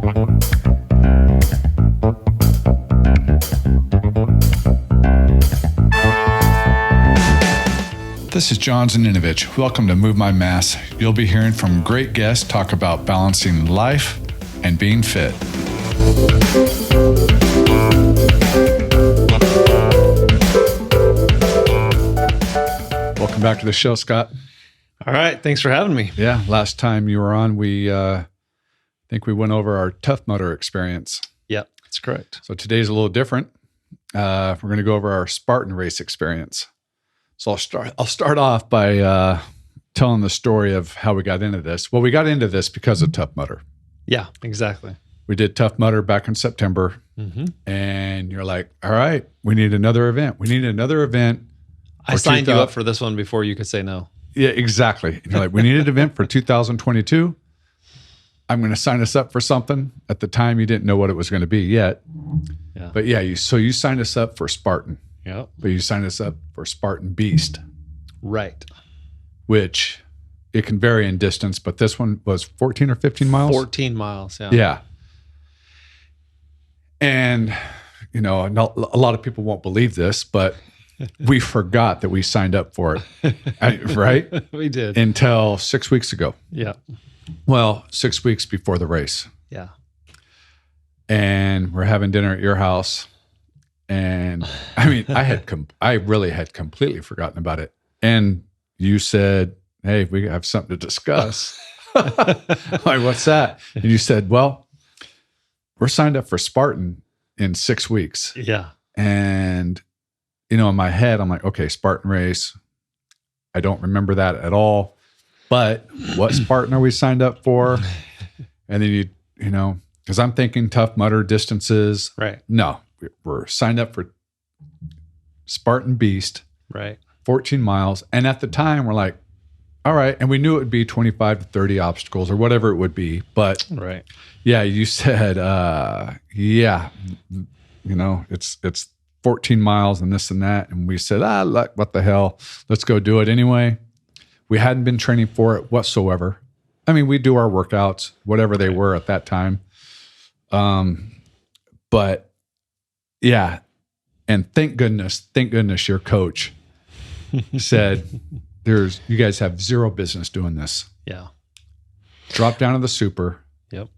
This is John Zaninovich. Welcome to Move My Mass. You'll be hearing from great guests talk about balancing life and being fit. Welcome back to the show, Scott. All right. Thanks for having me. Yeah. Last time you were on, we think we went over our Tough Mudder experience. Yeah, that's correct. So today's a little different. We're going to go over our Spartan race experience. So I'll start off by telling the story of how we got into this. Well, we got into this because of Tough Mudder. Yeah, exactly. We did Tough Mudder back in September, and you're like, all right, we need another event. We need another event. I signed you up for this one before you could say no. Yeah, exactly. And you're like, we need an event for 2022. I'm going to sign us up for something. At the time, you didn't know what it was going to be yet. Yeah. But yeah, you signed us up for Spartan. Yep. But you signed us up for Spartan Beast. Right. Which it can vary in distance, but this one was 14 or 15 miles? 14 miles, yeah. Yeah. And, you know, a lot of people won't believe this, but we forgot that we signed up for it, right? We did. Until 6 weeks ago. Yeah. Well, 6 weeks before the race. Yeah. And we're having dinner at your house. And I mean, I really had completely forgotten about it. And you said, hey, we have something to discuss. I'm like, what's that? And you said, well, we're signed up for Spartan in 6 weeks. Yeah. And, you know, in my head, I'm like, okay, Spartan race. I don't remember that at all. But what Spartan are we signed up for? And then you know, because I'm thinking Tough Mudder distances. Right. No. We're signed up for Spartan Beast, right? 14 miles. And at the time, we're like, all right. And we knew it would be 25 to 30 obstacles or whatever it would be. But right. Yeah, you said, yeah, you know, it's 14 miles and this and that. And we said, what the hell? Let's go do it anyway. We hadn't been training for it whatsoever. I mean, we do our workouts, whatever they were at that time. But yeah. And thank goodness your coach said, you guys have zero business doing this. Yeah. Drop down to the super. Yep.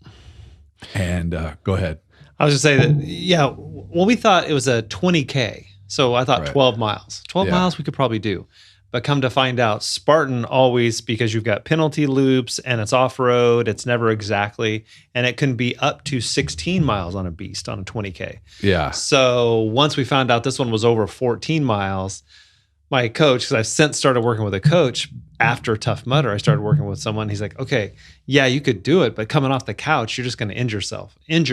And go ahead. I was just saying that, yeah, well, we thought it was a 20K. So I thought 12 miles. 12 miles we could probably do. But come to find out, Spartan always, because you've got penalty loops and it's off-road, it's never exactly, and it can be up to 16 miles on a Beast on a 20K. Yeah. So once we found out this one was over 14 miles, my coach, because I've since started working with a coach after Tough Mudder, I started working with someone. He's like, okay, yeah, you could do it, but coming off the couch, you're just going to injure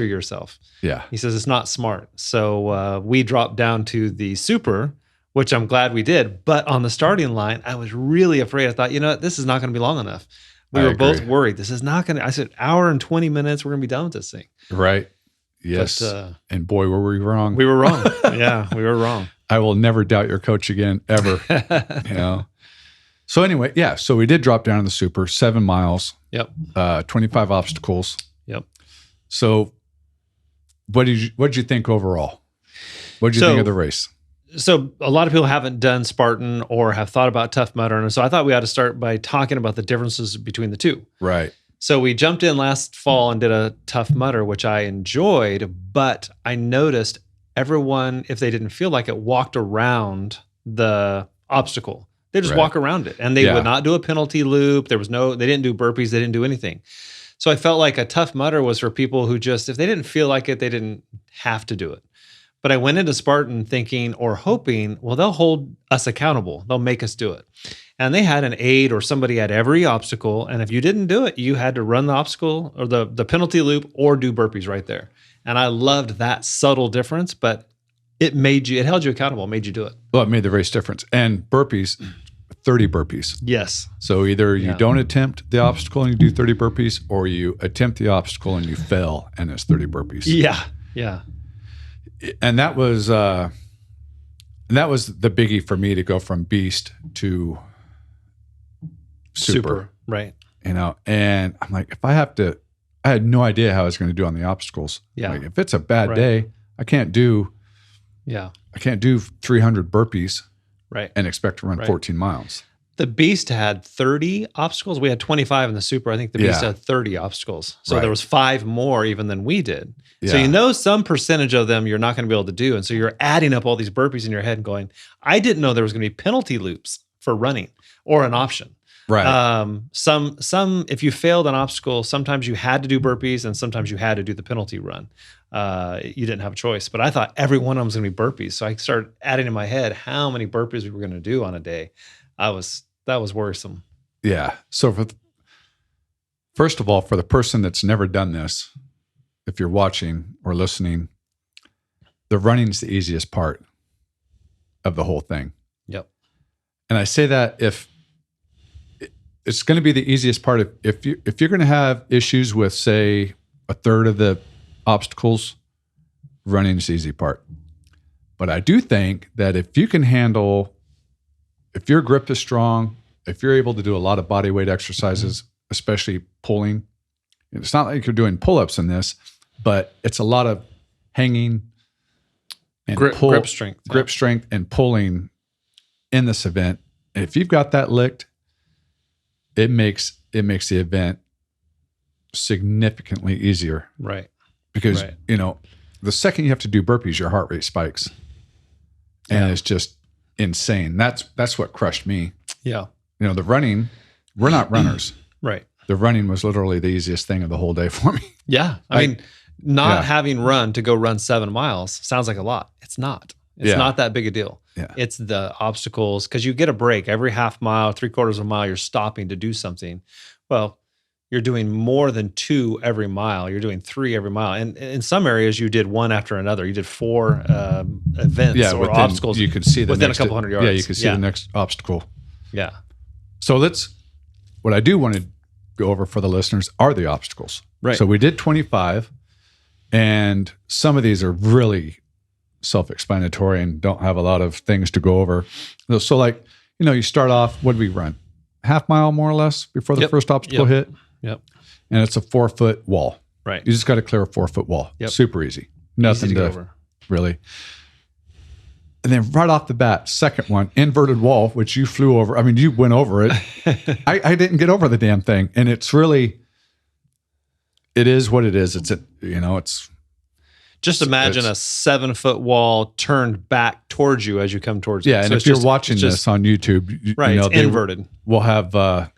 yourself. Yeah. He says, it's not smart. So we dropped down to the super, which I'm glad we did. But on the starting line, I was really afraid. I thought, you know what, this is not going to be long enough. We were both worried. This is not going to, I said, hour and 20 minutes, we're going to be done with this thing. Right. Yes. But, and boy, were we wrong. We were wrong. Yeah, we were wrong. I will never doubt your coach again, ever. You know. So anyway, yeah. So we did drop down in the super, 7 miles. Yep. 25 obstacles. Yep. So what did you think overall? What did you think of the race? So a lot of people haven't done Spartan or have thought about Tough Mudder. And so I thought we ought to start by talking about the differences between the two. Right. So we jumped in last fall and did a Tough Mudder, which I enjoyed, but I noticed everyone, if they didn't feel like it, walked around the obstacle. They just walk around it, and they would not do a penalty loop. They didn't do burpees. They didn't do anything. So I felt like a Tough Mudder was for people who just, if they didn't feel like it, they didn't have to do it. But I went into Spartan thinking or hoping, well, they'll hold us accountable. They'll make us do it. And they had an aide or somebody at every obstacle. And if you didn't do it, you had to run the obstacle or the penalty loop or do burpees right there. And I loved that subtle difference, but it held you accountable, made you do it. Well, it made the race difference. And burpees, 30 burpees. Yes. So either you don't attempt the obstacle and you do 30 burpees, or you attempt the obstacle and you fail and it's 30 burpees. Yeah. Yeah. And that was the biggie for me, to go from Beast to super. Right. You know, and I'm like, if I have to I had no idea how I was going to do on the obstacles. Yeah. Like if it's a bad Right. day, I can't do Yeah. 300 burpees Right. and expect to run Right. 14 miles. The Beast had 30 obstacles. We had 25 in the Super. I think the Beast Yeah. had 30 obstacles. So Right. there was 5 more even than we did. So Yeah. you know some percentage of them you're not going to be able to do. And so you're adding up all these burpees in your head and going, I didn't know there was going to be penalty loops for running or an option. Right. Some if you failed an obstacle, sometimes you had to do burpees and sometimes you had to do the penalty run. You didn't have a choice. But I thought every one of them was going to be burpees. So I started adding in my head how many burpees we were going to do on a day. That was worrisome. Yeah. So first of all, for the person that's never done this, if you're watching or listening, the running's the easiest part of the whole thing. Yep. And I say that if it's going to be the easiest part, if you're going to have issues with, say, a third of the obstacles, running's the easy part. But I do think that if you can handle, if your grip is strong, if you're able to do a lot of body weight exercises, especially pulling, it's not like you're doing pull-ups in this, but it's a lot of hanging and Grip strength. grip strength and pulling in this event. And if you've got that licked, it makes the event significantly easier. Right. Because, Right. the second you have to do burpees, your heart rate spikes. And it's just insane. That's what crushed me. Yeah. The running, we're not runners. Right. The running was literally the easiest thing of the whole day for me. Yeah. I mean, not having run to go run 7 miles sounds like a lot. It's not. It's not that big a deal. Yeah. It's the obstacles, because you get a break every half mile, 3/4 of a mile, you're stopping to do something. Well, you're doing more than 2 every mile. You're doing 3 every mile. And in some areas, you did 1 after another. You did 4 events or obstacles. You could see within a couple hundred yards. Yeah, you could see the next obstacle. Yeah. So what I do want to go over for the listeners are the obstacles. Right. So we did 25, and some of these are really self-explanatory and don't have a lot of things to go over. So you start off, what did we run? Half mile more or less before the first obstacle hit. Yep. And it's a 4-foot wall. Right. You just got to clear a 4-foot wall. Yep. Super easy. Nothing Easy to to go over. really. And then right off the bat, second one, inverted wall, which you flew over. I mean, you went over it. I didn't get over the damn thing. And it is what it is. It's Just imagine a 7-foot wall turned back towards you as you come towards it. Yeah, and if you're watching this on YouTube, it's inverted. We'll have,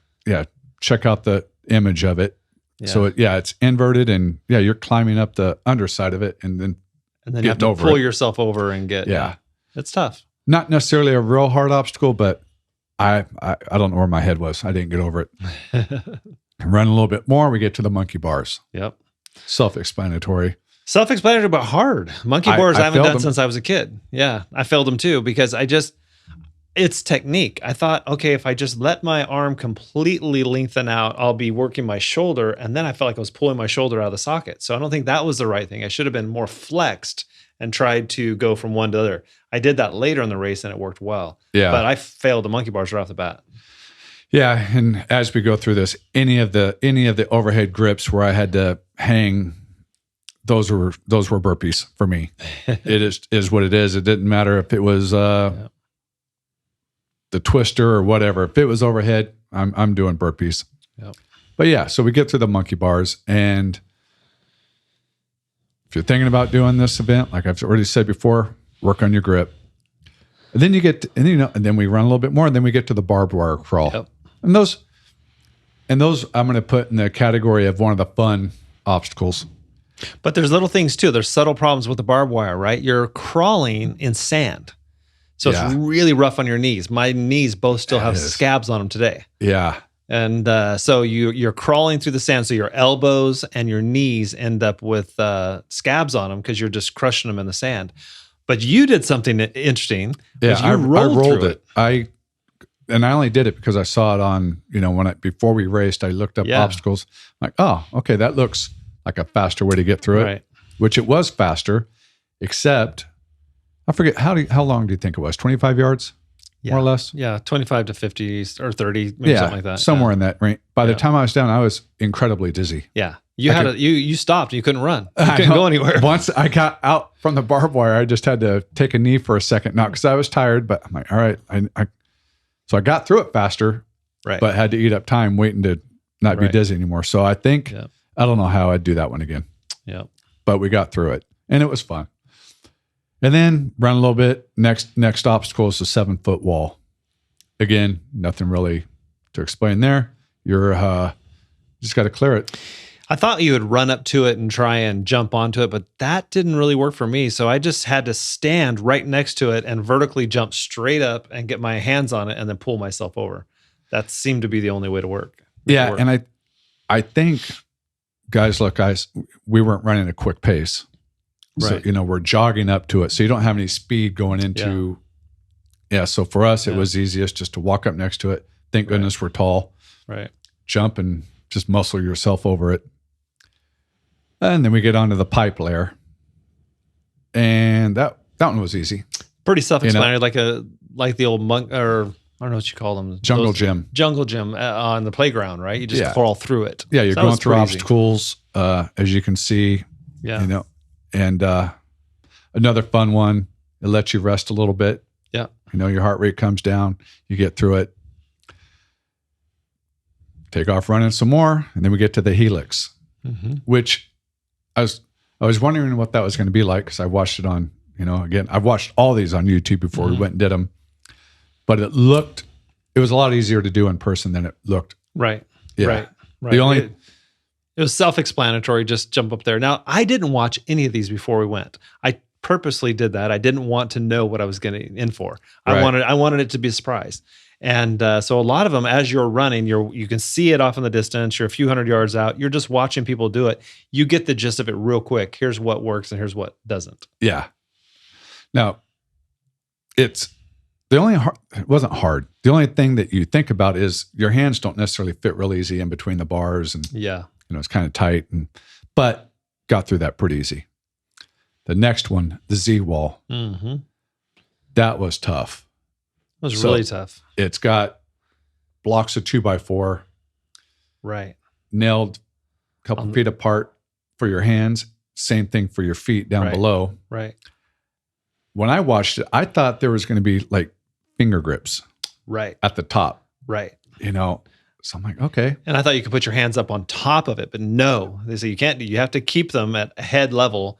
check out the image of it. Yeah. So it's inverted, and you're climbing up the underside of it, and then you have to pull yourself over and get. Yeah, it's tough. Not necessarily a real hard obstacle, but I don't know where my head was. I didn't get over it. Run a little bit more. We get to the monkey bars. Yep. Self-explanatory. Self-explanatory, but hard. Monkey bars I haven't done them since I was a kid. Yeah, I failed them too because it's technique. I thought, okay, if I just let my arm completely lengthen out, I'll be working my shoulder. And then I felt like I was pulling my shoulder out of the socket. So I don't think that was the right thing. I should have been more flexed and tried to go from one to the other. I did that later in the race and it worked well. Yeah. But I failed the monkey bars right off the bat. Yeah, and as we go through this, any of the overhead grips where I had to hang, those were burpees for me. It is what it is. It didn't matter if it was the twister or whatever. If it was overhead, I'm doing burpees. Yep. But so we get through the monkey bars, and if you're thinking about doing this event, like I've already said before, work on your grip. And then and then we run a little bit more, and then we get to the barbed wire crawl. Yep. And those I'm going to put in the category of one of the fun obstacles. But there's little things too. There's subtle problems with the barbed wire, right? You're crawling in sand. So it's really rough on your knees. My knees both still have scabs on them today. Yeah. And so you're crawling through the sand. So your elbows and your knees end up with scabs on them because you're just crushing them in the sand. But you did something interesting. Yeah, I rolled it. I only did it because I saw it on, before we raced, I looked up obstacles. I'm like, oh, okay, that looks like a faster way to get through it, which it was faster, except I forget, how long do you think it was? 25 yards, more or less? Yeah, 25 to 50 or 30, maybe something like that. Somewhere in that range. By the time I was down, I was incredibly dizzy. Yeah. You stopped. You couldn't run. You couldn't go anywhere. Once I got out from the barbed wire, I just had to take a knee for a second, not because I was tired, but I'm like, all right. So I got through it faster, Right. but had to eat up time waiting to not be dizzy anymore. So I think, I don't know how I'd do that one again. Yeah. But we got through it and it was fun. And then run a little bit. Next obstacle is the 7-foot wall. Again, nothing really to explain there. You're just got to clear it. I thought you would run up to it and try and jump onto it, but that didn't really work for me. So I just had to stand right next to it and vertically jump straight up and get my hands on it and then pull myself over. That seemed to be the only way to work. Yeah, and I think, guys, we weren't running a quick pace. Right. So, we're jogging up to it. So you don't have any speed going into, so for us, it was easiest just to walk up next to it. Thank goodness we're tall. Right. Jump and just muscle yourself over it. And then we get onto the pipe layer. And that one was easy. Pretty self-explanatory, like the old monk, or I don't know what you call them. Jungle gym on the playground, right? You just crawl through it. Yeah, you're going through obstacles, as you can see. Yeah. And another fun one, it lets you rest a little bit. Yeah. Your heart rate comes down, you get through it. Take off running some more, and then we get to the Helix, which I was wondering what that was going to be like because I watched it on, again, I've watched all these on YouTube before we went and did them, but it was a lot easier to do in person than it looked. Right. Yeah. Right. It was self-explanatory. Just jump up there. Now, I didn't watch any of these before we went. I purposely did that. I didn't want to know what I was getting in for. I wanted it to be a surprise. And so a lot of them, as you're running, you can see it off in the distance. You're a few hundred yards out. You're just watching people do it. You get the gist of it real quick. Here's what works and here's what doesn't. Yeah. Now, it wasn't hard. The only thing that you think about is your hands don't necessarily fit real easy in between the bars, and it's kind of tight. But got through that pretty easy. The next one, the Z wall, that was tough. It was really tough. It's got blocks of 2x4, right, nailed a couple feet apart for your hands. Same thing for your feet down below. Right. When I watched it, I thought there was going to be like finger grips, at the top, right. So I'm like, okay. And I thought you could put your hands up on top of it, but no, they say you can't. You have to keep them at head level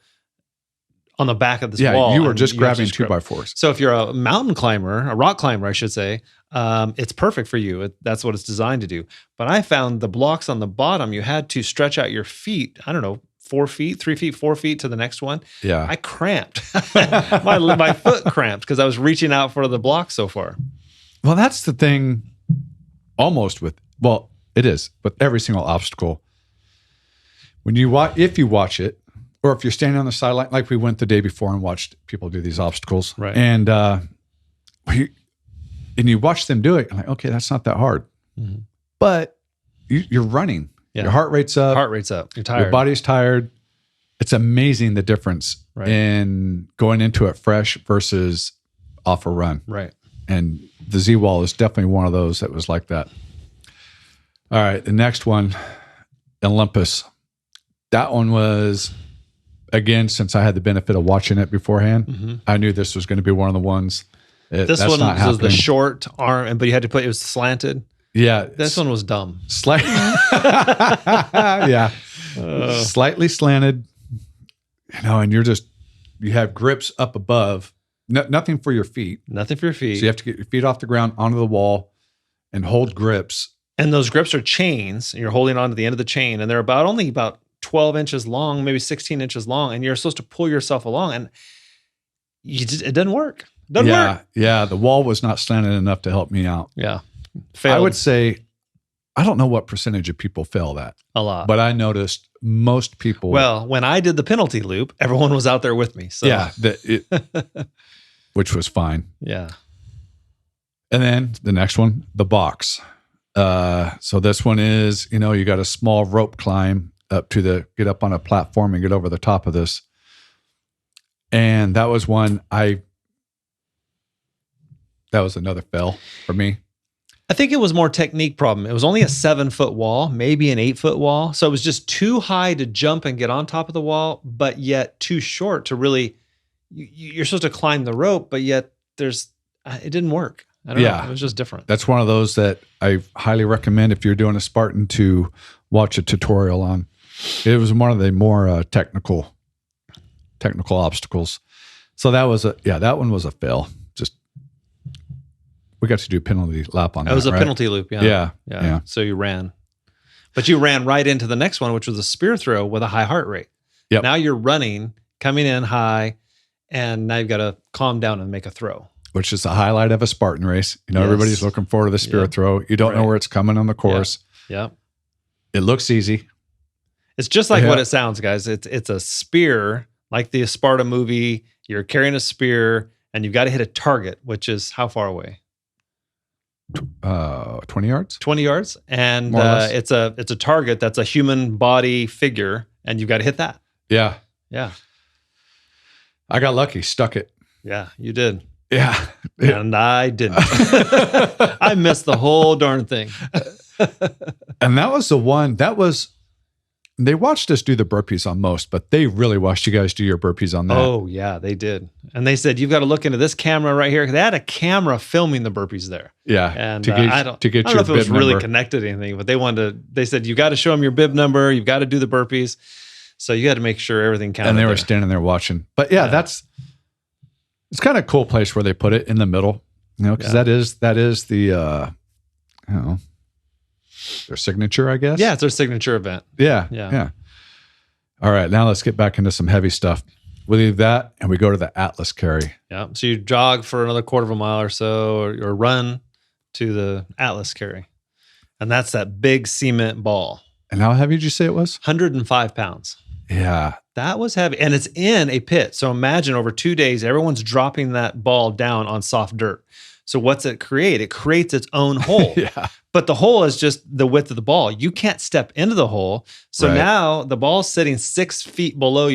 on the back of this wall. Yeah, you were just grabbing 2x4s. So if you're a mountain climber, a rock climber, I should say, it's perfect for you. That's what it's designed to do. But I found the blocks on the bottom, you had to stretch out your feet, 4 feet, 3 feet, 4 feet to the next one. Yeah. I cramped. my foot cramped because I was reaching out for the block so far. Well, that's the thing it is, but every single obstacle. If you watch it, or if you're standing on the sideline, like we went the day before and watched people do these obstacles, right? And you watch them do it, you're like, okay, that's not that hard. But you're running. Yeah. Your heart rate's up. You're tired. Your body's tired. It's amazing the difference in going into it fresh versus off a run. Right. And the Z wall is definitely one of those that was like that. All right, the next one, Olympus. That one was, again, since I had the benefit of watching it beforehand, I knew this was going to be one of the ones. This one was the short arm, but you had to it was slanted. Yeah. This one was dumb. Yeah. Slightly slanted, and you have grips up above, nothing for your feet. Nothing for your feet. So you have to get your feet off the ground onto the wall and hold grips. And those grips are chains, and you're holding on to the end of the chain, and they're only about 12 inches long, maybe 16 inches long, and you're supposed to pull yourself along, and it doesn't work. Work. Yeah. The wall was not slanted enough to help me out. Yeah. Failed. I would say, I don't know what percentage of people fail that. A lot. But I noticed most people. Well, when I did the penalty loop, everyone was out there with me. So. Yeah. Which was fine. Yeah. And then the next one, the box. So this one is, you got a small rope climb up get up on a platform and get over the top of this. And that was that was another fail for me. I think it was more technique problem. It was only a 7-foot wall, maybe an 8-foot wall. So it was just too high to jump and get on top of the wall, but yet too short to really, you're supposed to climb the rope, but yet it didn't work. I don't know. It was just different. That's one of those that I highly recommend if you're doing a Spartan to watch a tutorial on. It was one of the more technical obstacles. So that one was a fail. We got to do penalty lap on that. It was a right? penalty loop. Yeah. So you ran. But you ran right into the next one, which was a spear throw with a high heart rate. Yep. Now you're running, coming in high, and now you've got to calm down and make a throw. Which is the highlight of a Spartan race. Everybody's looking forward to the spear throw. You don't know where it's coming on the course. Yeah. It looks easy. It's just like what it sounds, guys. It's a spear, like the Sparta movie. You're carrying a spear, and you've got to hit a target, which is how far away? 20 yards. 20 yards, and it's a target that's a human body figure, and you've got to hit that. Yeah. I got lucky, stuck it. Yeah, you did. Yeah, and I didn't. I missed the whole darn thing. And that was the one that was. They watched us do the burpees on most, but they really watched you guys do your burpees on that. Oh yeah, they did. And they said, you've got to look into this camera right here. They had a camera filming the burpees there. Yeah. And I don't know if it was really connected to anything, but they said, you got to show them your bib number. You've got to do the burpees. So you had to make sure everything counted. And they were standing there watching. But it's kind of a cool place where they put it in the middle, because that is the, their signature, I guess. Yeah, it's their signature event. Yeah. All right, now let's get back into some heavy stuff. We leave that and we go to the Atlas carry. Yeah. So you jog for another quarter of a mile or so, or run to the Atlas carry. And that's that big cement ball. And how heavy did you say it was? 105 pounds. Yeah. That was heavy. And it's in a pit. So imagine over 2 days, everyone's dropping that ball down on soft dirt. So what's it create? It creates its own hole. But the hole is just the width of the ball. You can't step into the hole. So now the ball is sitting 6 feet below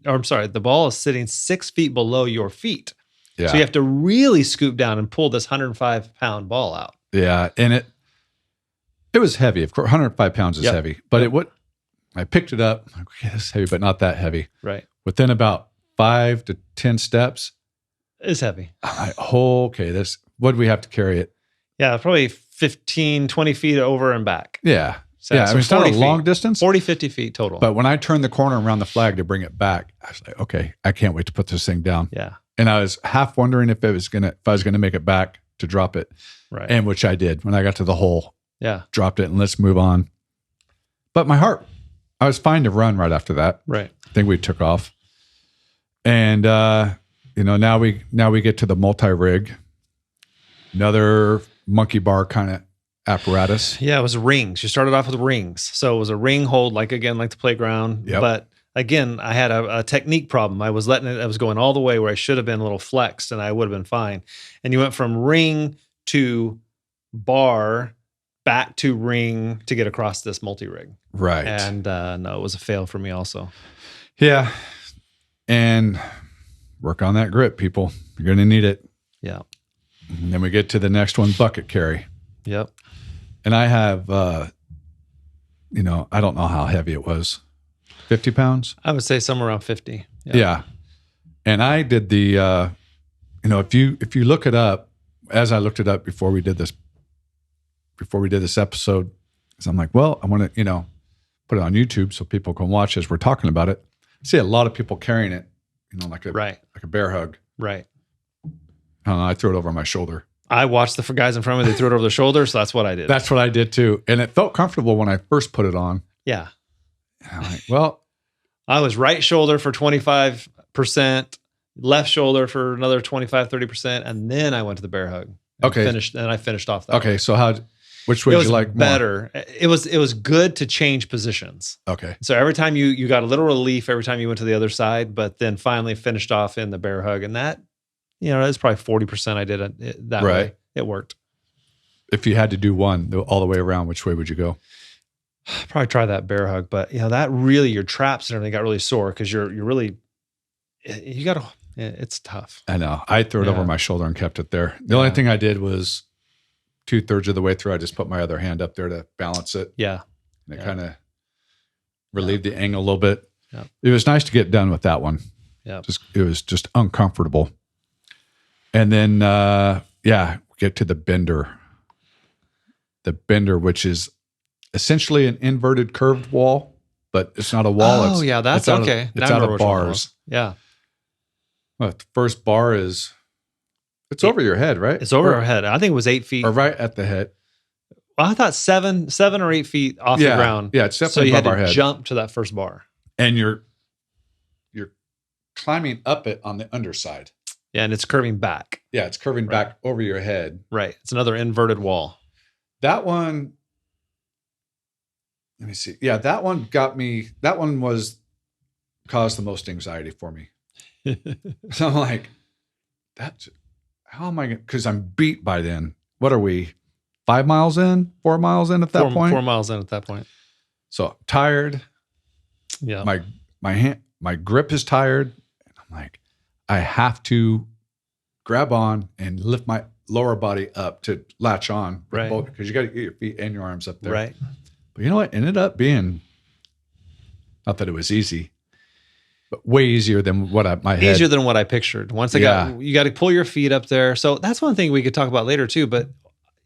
the ball is sitting 6 feet below your feet. Yeah. So you have to really scoop down and pull this 105-pound ball out. Yeah. And it was heavy. Of course, 105 pounds is heavy. But I picked it up. Okay, this is heavy, but not that heavy. Right. Within about 5 to 10 steps. It's heavy. I'm like, okay, what do we have to carry it? Yeah, probably 15, 20 feet over and back. Yeah. So it's not a long distance. 40, 50 feet total. But when I turned the corner around the flag to bring it back, I was like, okay, I can't wait to put this thing down. Yeah. And I was half wondering if I was gonna make it back to drop it. Right. And which I did when I got to the hole. Yeah. Dropped it and let's move on. But I was fine to run right after that. Right. I think we took off. And now we get to the multi-rig. Another monkey bar kind of apparatus. Yeah, it was rings. You started off with rings. So it was a ring hold, like the playground. Yep. But again, I had a technique problem. I was going all the way where I should have been a little flexed and I would have been fine. And you went from ring to bar back to ring to get across this multi-rig. Right. And no, it was a fail for me also. Yeah. And work on that grip, people. You're going to need it. Yeah. And then we get to the next one, bucket carry. Yep. And I have, I don't know how heavy it was. 50 pounds? I would say somewhere around 50. Yeah. And I did the, if you look it up, as I looked it up before we did this episode, so I'm like, well, I want to, put it on YouTube so people can watch as we're talking about it. I see a lot of people carrying it, like a bear hug. Right. I don't know, I threw it over my shoulder. I watched the guys in front of me. They threw it over their shoulder, so that's what I did. That's what I did too. And it felt comfortable when I first put it on. Yeah. And I'm like, well. I was right shoulder for 25%, left shoulder for another 25, 30%, and then I went to the bear hug. Okay. I finished off that. Okay, so which way did you like more? Better. It was good to change positions. Okay. So every time you got a little relief every time you went to the other side, but then finally finished off in the bear hug. And that, that's probably 40% I did it that way. It worked. If you had to do one all the way around, which way would you go? Probably try that bear hug, but that really, your traps and everything got really sore because you're really, it's tough. I know. I threw it over my shoulder and kept it there. The only thing I did was 2/3 of the way through, I just put my other hand up there to balance it. Yeah. And it Yeah. kind of relieved the angle a little bit. Yeah. It was nice to get done with that one. Yeah. It was just uncomfortable. And then, get to the bender. The bender, which is essentially an inverted curved wall, but it's not a wall. Oh, yeah, that's okay. It's out of bars. Yeah. Well, the first bar it's over your head, right? It's over our head. I think it was 8 feet. Or right at the head. Well, I thought 7 or 8 feet off the ground. Yeah, it's So definitely you had above our to head. jump to that first bar. And you're climbing up it on the underside. Yeah, and it's curving back. Yeah, it's curving back over your head. Right. It's another inverted wall. That one, let me see. Yeah, that one caused the most anxiety for me. So I'm like, how am I going to, because I'm beat by then. What are we, 5 miles in, 4 miles in at that point? 4 miles in at that point. So tired. Yeah. My grip is tired. And I'm like, I have to grab on and lift my lower body up to latch on. Right. Because you got to get your feet and your arms up there. Right. But you know what? It ended up being, not that it was easy, but way easier than what my head. Easier than what I pictured. Once you got to pull your feet up there. So that's one thing we could talk about later too, but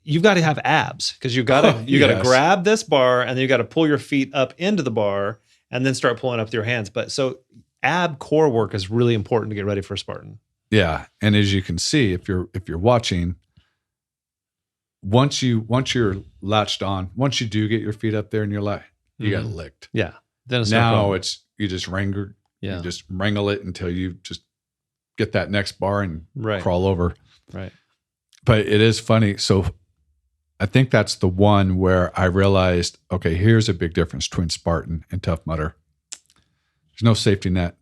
you've got to have abs because you got to grab this bar and then you got to pull your feet up into the bar and then start pulling up with your hands. But so ab core work is really important to get ready for a Spartan. Yeah. And as you can see, if you're watching, once you're latched on, once you do get your feet up there and you're like, you got licked. Yeah. Then it's now you just wrangle. Yeah. You just wrangle it until you just get that next bar and crawl over. Right. But it is funny. So I think that's the one where I realized, okay, here's a big difference between Spartan and Tough Mudder. There's no safety net.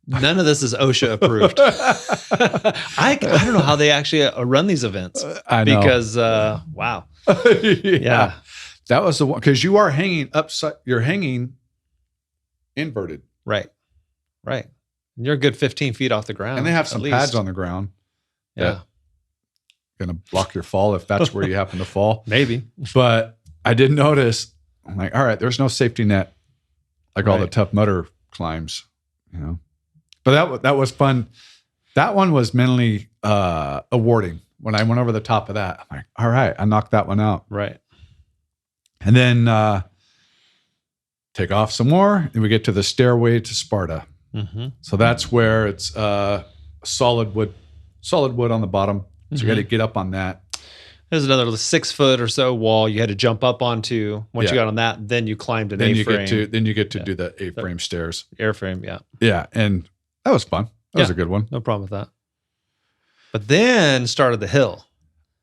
None of this is OSHA approved. I don't know how they actually run these events. I know. Because, wow. Yeah. That was the one. Because you are hanging upside, you're hanging inverted. Right. Right. And you're a good 15 feet off the ground. And they have some pads on the ground. Yeah. Going to block your fall if that's where you happen to fall. Maybe. But I did notice, I'm like, all right, there's no safety net like all the Tough Mudder climbs, you know. But that was fun. That one was mentally awarding. When I went over the top of that, I'm like, all right, I knocked that one out. Right. And then take off some more, and we get to the Stairway to Sparta. Mm-hmm. So that's where it's solid wood on the bottom. So you got to get up on that. There's another 6 foot or so wall you had to jump up onto. Once you got on that, then you climbed an A-frame. Then you get to do the A-frame stairs. Airframe, yeah. Yeah, and that was fun. That was a good one. No problem with that. But then started the hill.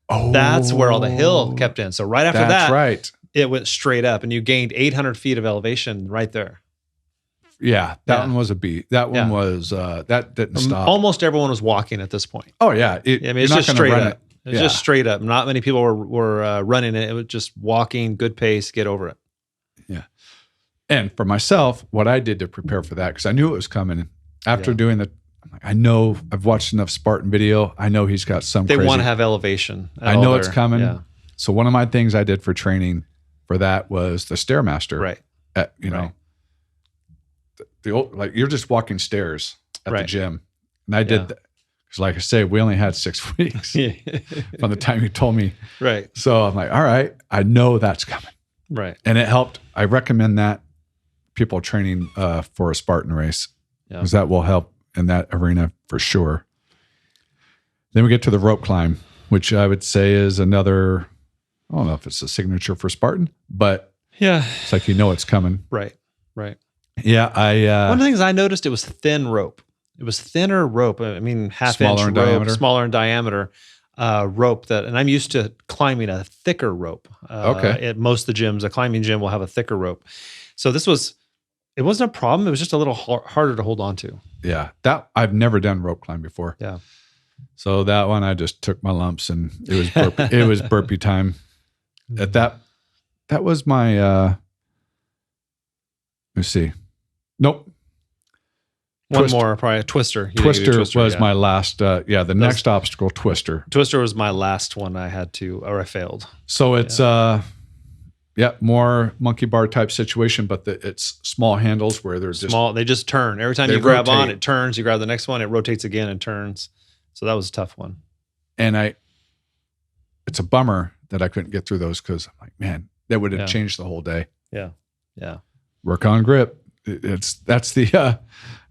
Oh, that's where all the hill kept in. So right after that, right. It went straight up, and you gained 800 feet of elevation right there. Yeah, that one was a beat. That one was that didn't stop. Almost everyone was walking at this point. Oh yeah, it's just straight up. It's just straight up. Not many people were running it. It was just walking, good pace, get over it. Yeah. And for myself, what I did to prepare for that, because I knew it was coming. After doing I know I've watched enough Spartan video. I know he's got some. They want to have elevation. I know it's coming. Yeah. So one of my things I did for training for that was the Stairmaster. Right. You know, the old, like you're just walking stairs at the gym, and I did that. Because like I say, we only had 6 weeks from the time you told me. Right. So I'm like, all right, I know that's coming. Right. And it helped. I recommend that people training for a Spartan race, because that will help in that arena for sure. Then we get to the rope climb, which I would say is another, I don't know if it's a signature for Spartan, but it's like, you know, it's coming. Right. Right. Yeah. One of the things I noticed, it was thin rope. It was thinner rope. I mean, half-inch rope, diameter. Smaller in diameter rope. And I'm used to climbing a thicker rope. At most of the gyms, a climbing gym will have a thicker rope. So it wasn't a problem. It was just a little harder to hold on to. Yeah, that I've never done rope climb before. Yeah. So that one, I just took my lumps, and it was burpee, it was burpee time. At that was my. Let's see. Nope. One more, probably a twister. You didn't Twister do was my last. The next obstacle, Twister. Twister was my last one I had to, or I failed. So it's more monkey bar type situation, but it's small handles where there's small. They just turn every time you grab on. It turns. You grab the next one, it rotates again and turns. So that was a tough one. And it's a bummer that I couldn't get through those because I'm like, man, that would have changed the whole day. Yeah, yeah. Work on grip. That's the I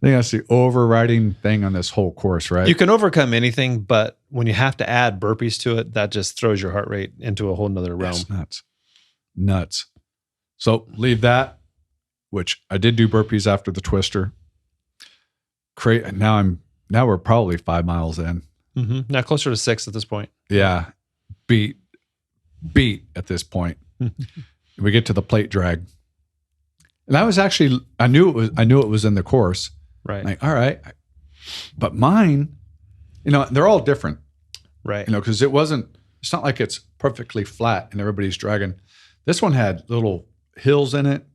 think that's the overriding thing on this whole course, right? You can overcome anything, but when you have to add burpees to it, that just throws your heart rate into a whole nother realm. That's nuts. So leave that, which I did do burpees after the Twister. Now we're probably 5 miles in. Mm-hmm. Now closer to 6 at this point. Yeah, beat at this point. We get to the plate drag. And I knew it was in the course. Right. Like, all right. But mine, they're all different. Right. Because it's not like it's perfectly flat and everybody's dragging. This one had little hills in it.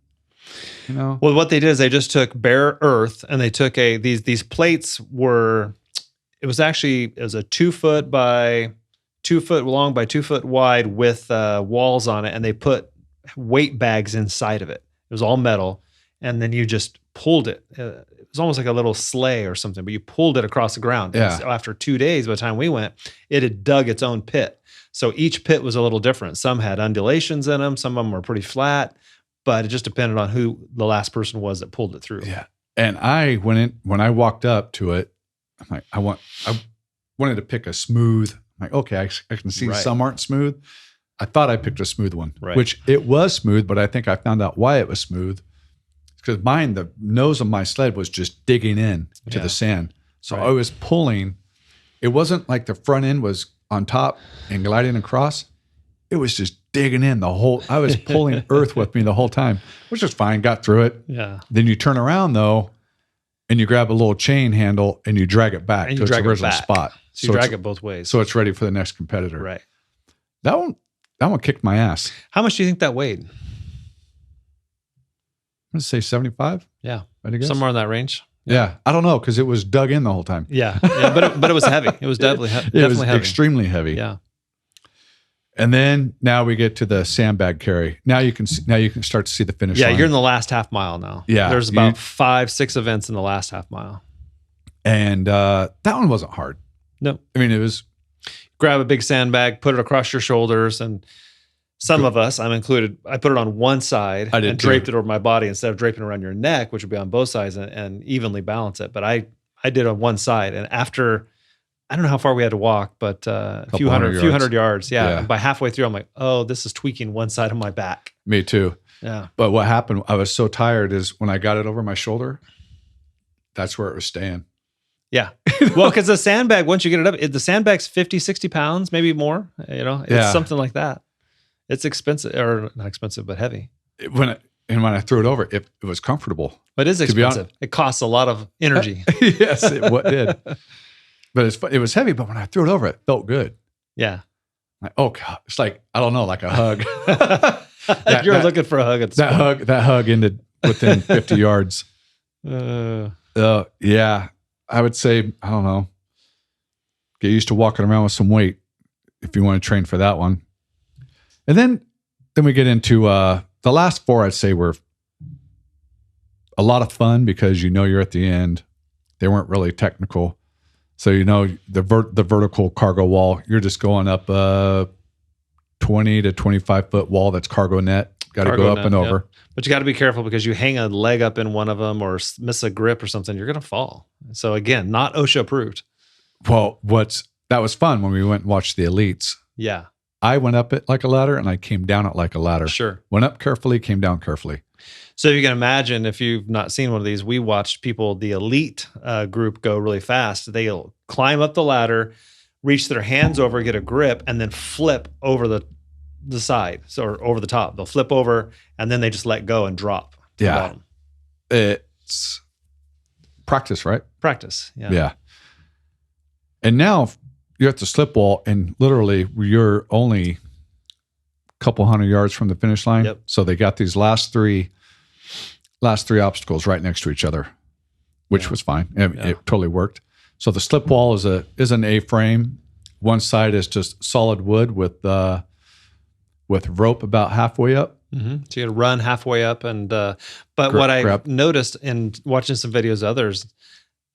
Well, what they did is they just took bare earth and they took these plates it was a 2 foot by 2 foot long by 2 foot wide with walls on it. And they put weight bags inside of it. It was all metal, and then you just pulled it. It was almost like a little sleigh or something, but you pulled it across the ground. Yeah. So after 2 days, by the time we went, it had dug its own pit. So each pit was a little different. Some had undulations in them. Some of them were pretty flat, but it just depended on who the last person was that pulled it through. Yeah. And when I walked up to it, I'm like, I wanted to pick a smooth. I'm like, okay, I can see some aren't smooth. I thought I picked a smooth one, which it was smooth, but I think I found out why it was smooth. Because the nose of my sled was just digging in to the sand. So I was pulling. It wasn't like the front end was on top and gliding across. It was just digging in I was pulling earth with me the whole time, which was fine. Got through it. Yeah. Then you turn around though, and you grab a little chain handle and you drag it back to its original spot. So you drag it both ways. So it's ready for the next competitor. Right. That one kicked my ass. How much do you think that weighed? I'm going to say 75. Yeah. I guess. Somewhere in that range. Yeah. I don't know because it was dug in the whole time. Yeah. But it was heavy. It was definitely heavy. It was extremely heavy. Yeah. And then now we get to the Sandbag Carry. Now you can start to see the finish line. Yeah, you're in the last half mile now. Yeah. There's about 5-6 events in the last half mile. And that one wasn't hard. No. I mean, it was... Grab a big sandbag, put it across your shoulders, and some of us, I'm included, I put it on one side and draped it over my body instead of draping around your neck, which would be on both sides, and evenly balance it. But I did on one side, and after, I don't know how far we had to walk, but a few hundred yards. Yeah. And by halfway through, I'm like, oh, this is tweaking one side of my back. Me too. Yeah. But what happened, I was so tired is when I got it over my shoulder, that's where it was staying. Yeah. Well, because the sandbag, once you get it up, the sandbag's 50, 60 pounds, maybe more. It's something like that. It's expensive, or not expensive, but heavy. When I threw it over, it was comfortable. But it is expensive. It costs a lot of energy. Yes, it did. But it was heavy, but when I threw it over, it felt good. Yeah. Like, oh God, it's like, I don't know, like a hug. You're looking for a hug. That hug ended within 50 yards. Yeah. I would say, I don't know, get used to walking around with some weight if you want to train for that one. And then we get into the last 4, I'd say were a lot of fun because you're at the end. They weren't really technical. So the vertical cargo wall, you're just going up a 20 to 25 foot wall that's cargo net. Got to go up and over. Yeah. But you got to be careful because you hang a leg up in one of them or miss a grip or something, you're going to fall. So again, not OSHA approved. Well, that was fun when we went and watched the elites. Yeah. I went up it like a ladder and I came down it like a ladder. Sure. Went up carefully, came down carefully. So you can imagine if you've not seen one of these, we watched the elite group go really fast. They'll climb up the ladder, reach their hands over, get a grip, and then flip over the side, or over the top. They'll flip over and then they just let go and drop to the bottom. It's practice, right? Practice. Yeah. Yeah. And now you're at the slip wall and literally you're only a couple hundred yards from the finish line. Yep. So they got these last three obstacles right next to each other, which was fine. It totally worked. So the slip wall is an A-frame. One side is just solid wood with rope about halfway up. Mm-hmm. So you got to run halfway up, and what I noticed in watching some videos of others,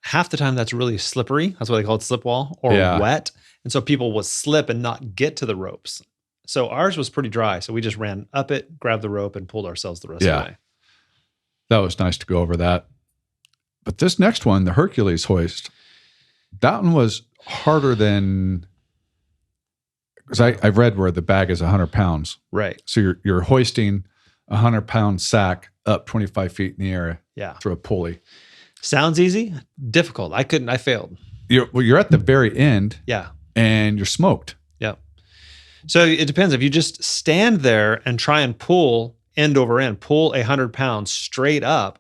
half the time that's really slippery. That's why they call it slip wall, or wet, and so people will slip and not get to the ropes. So ours was pretty dry, so we just ran up it, grabbed the rope, and pulled ourselves the rest of the way. That was nice to go over that. But this next one, the Hercules Hoist, that one was harder than, because I've read where the bag is 100 pounds. Right. So you're hoisting a 100-pound sack up 25 feet in the air through a pulley. Sounds easy, difficult. I failed. You're at the very end. Yeah. And you're smoked. Yeah. So it depends. If you just stand there and try and pull end over end, pull 100 pounds straight up,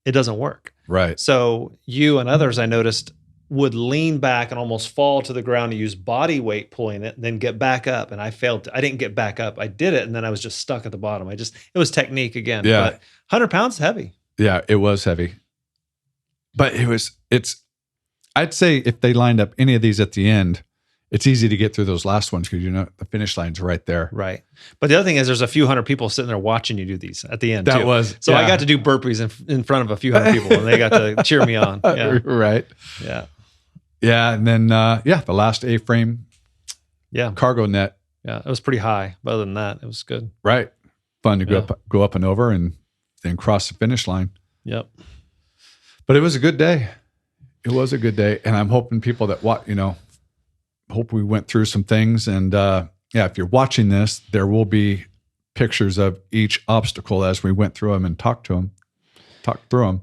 it doesn't work. Right. So you and others, I noticed, would lean back and almost fall to the ground and use body weight pulling it, and then get back up. And I failed. I didn't get back up. I did it, and then I was just stuck at the bottom. It was technique again. Yeah. But 100 pounds is heavy. Yeah, it was heavy. But I'd say if they lined up any of these at the end, it's easy to get through those last ones because the finish line's right there. Right. But the other thing is there's a few hundred people sitting there watching you do these at the end too. So I got to do burpees in front of a few hundred people, and they got to cheer me on. Yeah. Right. Yeah. Yeah. And then, the last A-frame cargo net. Yeah. It was pretty high. But other than that, it was good. Right. Fun to go up and over and then cross the finish line. Yep. But it was a good day. It was a good day. And I'm hoping people that hope we went through some things. And if you're watching this, there will be pictures of each obstacle as we went through them and talked through them.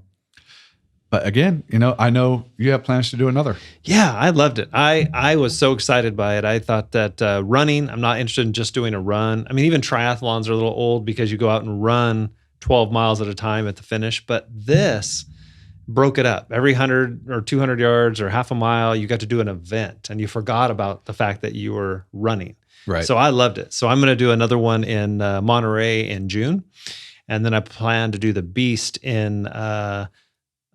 But again, I know you have plans to do another. Yeah, I loved it. I was so excited by it. I thought that running, I'm not interested in just doing a run. I mean, even triathlons are a little old because you go out and run 12 miles at a time at the finish. But this broke it up. Every 100 or 200 yards or half a mile, you got to do an event, and you forgot about the fact that you were running. Right. So I loved it. So I'm going to do another one in Monterey in June. And then I plan to do the Beast in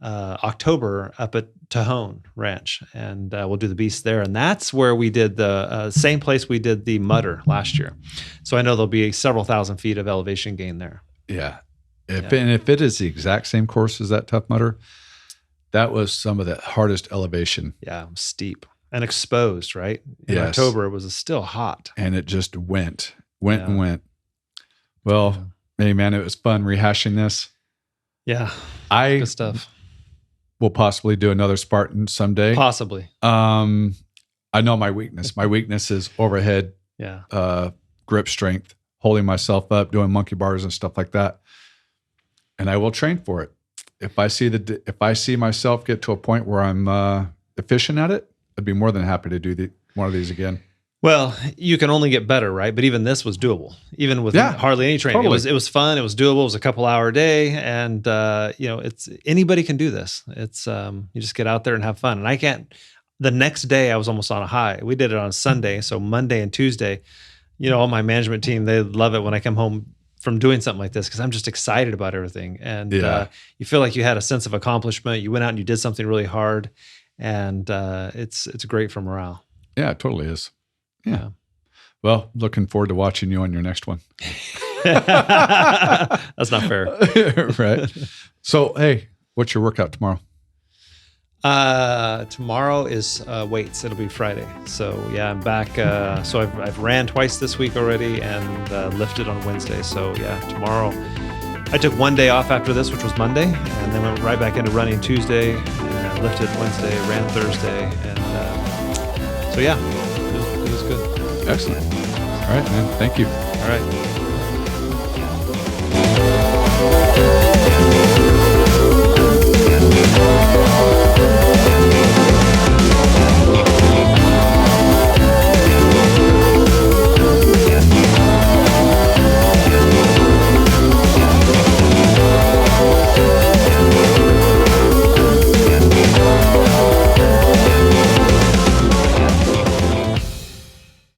October up at Tejon Ranch. And we'll do the Beast there. And that's where we did the same place we did the Mutter last year. So I know there'll be several thousand feet of elevation gain there. Yeah. If it is the exact same course as that Tough Mudder, that was some of the hardest elevation. Yeah, steep and exposed, right? In October, it was still hot. And it just went. Well, hey, man, it was fun rehashing this. Yeah, good stuff. We'll possibly do another Spartan someday. Possibly. I know my weakness. My weakness is overhead grip strength, holding myself up, doing monkey bars and stuff like that. And I will train for it. If I see myself get to a point where I'm efficient at it, I'd be more than happy to do one of these again. Well, you can only get better, right? But even this was doable, even with hardly any training. Totally. It was fun. It was doable. It was a couple-hour day, and it's anybody can do this. It's you just get out there and have fun. And I can't. The next day, I was almost on a high. We did it on Sunday, so Monday and Tuesday. All my management team, they love it when I come home from doing something like this because I'm just excited about everything. And you feel like you had a sense of accomplishment. You went out and you did something really hard, and it's great for morale. Yeah, it totally is. Yeah. Well, looking forward to watching you on your next one. That's not fair. Right. So, hey, what's your workout tomorrow? Tomorrow is weights. It'll be Friday. So I'm back. So I've ran twice this week already and lifted on Wednesday. So tomorrow I took one day off after this, which was Monday, and then went right back into running Tuesday, and lifted Wednesday, ran Thursday, and it was good. Excellent. All right, man. Thank you. All right.